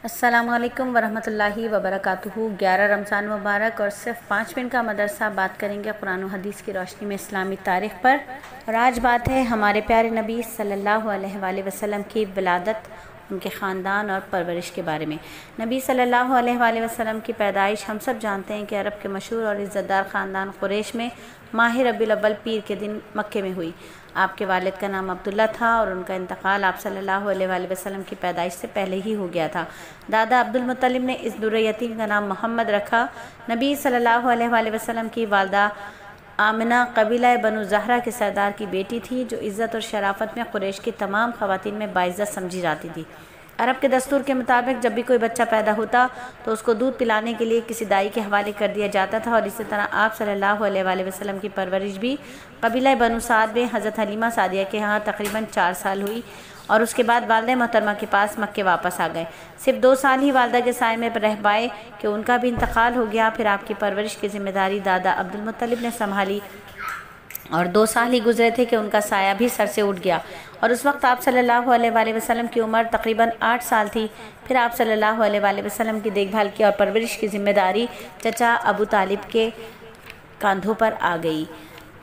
السلام علیکم ورحمۃ اللہ وبرکاتہ۔ 11 رمضان مبارک اور صرف 5 منٹ کا مدرسہ بات کریں گے قرآن و حدیث کی روشنی میں اسلامی تاریخ پر، اور آج بات ہے ہمارے پیارے نبی صلی اللہ علیہ وآلہ وسلم کی ولادت، ان کے خاندان اور پرورش کے بارے میں۔ نبی صلی اللہ علیہ وآلہ وسلم کی پیدائش ہم سب جانتے ہیں کہ عرب کے مشہور اور عزت دار خاندان قریش میں ماہ ربیع الاول پیر کے دن مکے میں ہوئی۔ آپ کے والد کا نام عبداللہ تھا اور ان کا انتقال آپ صلی اللہ علیہ وآلہ وسلم کی پیدائش سے پہلے ہی ہو گیا تھا۔ دادا عبدالمطلب نے اس در یتیم کا نام محمد رکھا۔ نبی صلی اللہ علیہ وآلہ وسلم کی والدہ آمنہ قبیلہ بنو زہرہ کے سردار کی بیٹی تھی، جو عزت اور شرافت میں قریش کی تمام خواتین میں باعزت سمجھی جاتی تھی۔ عرب کے دستور کے مطابق جب بھی کوئی بچہ پیدا ہوتا تو اس کو دودھ پلانے کے لیے کسی دائی کے حوالے کر دیا جاتا تھا، اور اسی طرح آپ صلی اللہ علیہ وآلہ وسلم کی پرورش بھی قبیلہ بنو سعد میں حضرت حلیمہ سعدیہ کے ہاں تقریباً 4 سال ہوئی، اور اس کے بعد والدہ محترمہ کے پاس مکے واپس آ گئے۔ صرف 2 سال ہی والدہ کے سائے میں رہ پائے کہ ان کا بھی انتقال ہو گیا۔ پھر آپ کی پرورش کی ذمہ داری دادا عبدالمطلب نے سنبھالی، اور 2 سال ہی گزرے تھے کہ ان کا سایہ بھی سر سے اٹھ گیا، اور اس وقت آپ صلی اللہ علیہ وآلہ وسلم کی عمر تقریباً 8 سال تھی۔ پھر آپ صلی اللہ علیہ وآلہ وسلم کی دیکھ بھال کی اور پرورش کی ذمہ داری چچا ابو طالب کے کاندھوں پر آ گئی۔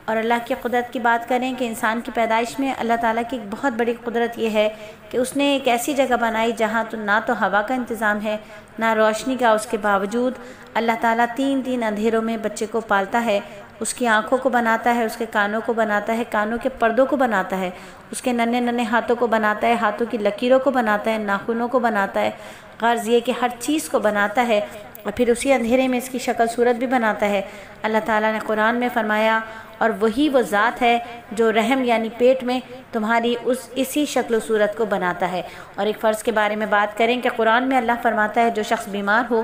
اور اللہ کی قدرت کی بات کریں کہ انسان کی پیدائش میں اللہ تعالیٰ کی ایک بہت بڑی قدرت یہ ہے کہ اس نے ایک ایسی جگہ بنائی جہاں نہ تو ہوا کا انتظام ہے نہ روشنی کا، اس کے باوجود اللہ تعالیٰ 3 اندھیروں میں بچے کو پالتا ہے۔ اس کی آنکھوں کو بناتا ہے، اس کے کانوں کو بناتا ہے، کانوں کے پردوں کو بناتا ہے، اس کے ننھے ہاتھوں کو بناتا ہے، ہاتھوں کی لکیروں کو بناتا ہے، ناخنوں کو بناتا ہے، غرض یہ کہ ہر چیز کو بناتا ہے، اور پھر اسی اندھیرے میں اس کی شکل صورت بھی بناتا ہے۔ اللہ تعالیٰ نے قرآن میں فرمایا، اور وہی وہ ذات ہے جو رحم یعنی پیٹ میں تمہاری اسی شکل و صورت کو بناتا ہے۔ اور ایک فرض کے بارے میں بات کریں کہ قرآن میں اللہ فرماتا ہے جو شخص بیمار ہو،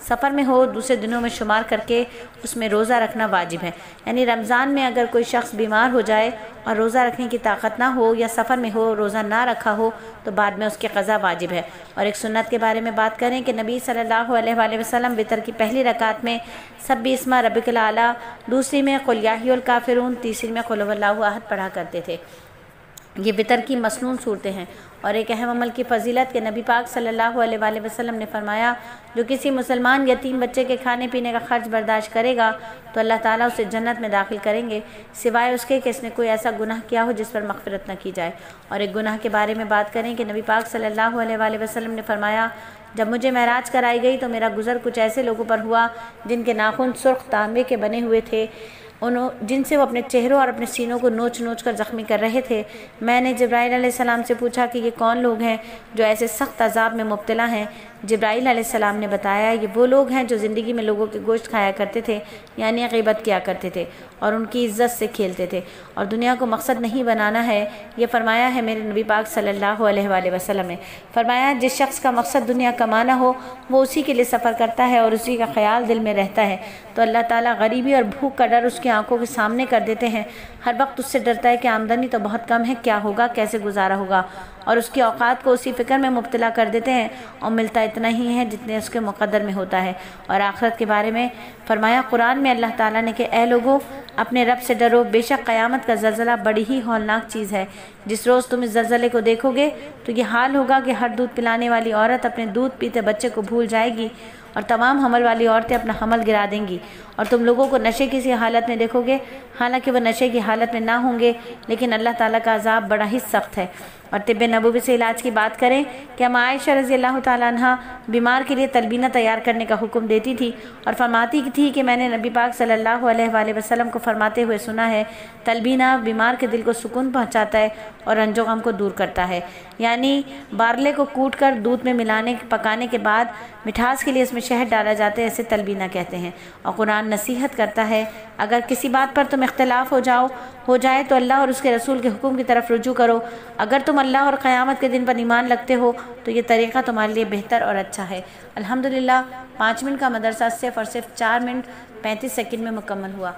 سفر میں ہو، دوسرے دنوں میں شمار کر کے اس میں روزہ رکھنا واجب ہے۔ یعنی رمضان میں اگر کوئی شخص بیمار ہو جائے اور روزہ رکھنے کی طاقت نہ ہو، یا سفر میں ہو روزہ نہ رکھا ہو، تو بعد میں اس کی قضا واجب ہے۔ اور ایک سنت کے بارے میں بات کریں کہ نبی صلی اللہ علیہ وآلہ وسلم وتر کی پہلی رکعت میں سبح اسم ربک الاعلیٰ، دوسری میں قل یا ایھا الکافرون، تیسری میں قل ھو اللہ احد پڑھا کرتے تھے۔ یہ وتر کی مسنون صورتیں ہیں۔ اور ایک اہم عمل کی فضیلت کہ نبی پاک صلی اللہ علیہ وآلہ وسلم نے فرمایا، جو کسی مسلمان یتیم بچے کے کھانے پینے کا خرچ برداشت کرے گا تو اللہ تعالیٰ اسے جنت میں داخل کریں گے، سوائے اس کے کہ اس نے کوئی ایسا گناہ کیا ہو جس پر مغفرت نہ کی جائے۔ اور ایک گناہ کے بارے میں بات کریں کہ نبی پاک صلی اللہ علیہ وآلہ وسلم نے فرمایا، جب مجھے معراج کرائی گئی تو میرا گزر کچھ ایسے لوگوں پر ہوا جن کے ناخن سرخ تانبے کے بنے ہوئے تھے، جن سے وہ اپنے چہروں اور اپنے سینوں کو نوچ کر زخمی کر رہے تھے۔ میں نے جبرائیل علیہ السلام سے پوچھا کہ یہ کون لوگ ہیں جو ایسے سخت عذاب میں مبتلا ہیں؟ جبرائیل علیہ السلام نے بتایا، یہ وہ لوگ ہیں جو زندگی میں لوگوں کے گوشت کھایا کرتے تھے، یعنی غیبت کیا کرتے تھے اور ان کی عزت سے کھیلتے تھے، اور دنیا کو مقصد نہیں بنانا ہے۔ یہ فرمایا ہے میرے نبی پاک صلی اللہ علیہ وآلہ وسلم نے۔ فرمایا، جس شخص کا مقصد دنیا کمانا ہو وہ اسی کے لیے سفر کرتا ہے اور اسی کا خیال دل میں رہتا ہے، تو اللہ تعالیٰ غریبی اور بھوک کا ڈر اس کی آنکھوں کے سامنے کر دیتے ہیں۔ ہر وقت اس سے ڈرتا ہے کہ آمدنی تو بہت کم ہے، کیا ہوگا، کیسے گزارا ہوگا، اور اس کی اوقات کو اسی فکر میں مبتلا کر دیتے ہیں، اور ملتا اتنا ہی ہے جتنے اس کے مقدر میں ہوتا ہے۔ اور آخرت کے بارے میں فرمایا قرآن میں اللہ تعالیٰ نے کہ اے لوگو، اپنے رب سے ڈرو، بے شک قیامت کا زلزلہ بڑی ہی ہولناک چیز ہے۔ جس روز تم اس زلزلے کو دیکھو گے تو یہ حال ہوگا کہ ہر دودھ پلانے والی عورت اپنے دودھ پیتے بچے کو بھول جائے گی، اور تمام حمل والی عورتیں اپنا حمل گرا دیں گی، اور تم لوگوں کو نشے کی سی حالت میں دیکھو گے، حالانکہ وہ نشے کی حالت میں نہ ہوں گے، لیکن اللہ تعالیٰ کا عذاب بڑا ہی سخت ہے۔ اور طب نبوی سے علاج کی بات کریں کہ ہم عائشہ رضی اللہ تعالیٰ عنہ بیمار کے لیے تلبینہ تیار کرنے کا حکم دیتی تھی، اور فرماتی تھی کہ میں نے نبی پاک صلی اللہ علیہ وآلہ وسلم کو فرماتے ہوئے سنا ہے، تلبینہ بیمار کے دل کو سکون پہنچاتا ہے اور رنج و غم کو دور کرتا ہے۔ یعنی بارلے کو کوٹ کر دودھ میں پکانے کے بعد مٹھاس کے لیے اس میں شہد ڈالا جاتا ہے، اسے تلبینہ کہتے ہیں۔ اور قرآن نصیحت کرتا ہے، اگر کسی بات پر تم اختلاف ہو جائے تو اللہ اور اس کے رسول کے حکم کی طرف رجوع کرو۔ اگر تم اللہ اور قیامت کے دن پر ایمان رکھتے ہو تو یہ طریقہ تمہارے لیے بہتر اور اچھا ہے۔ الحمدللہ 5 منٹ کا مدرسہ صرف اور صرف 4 منٹ 35 سیکنڈ میں مکمل ہوا۔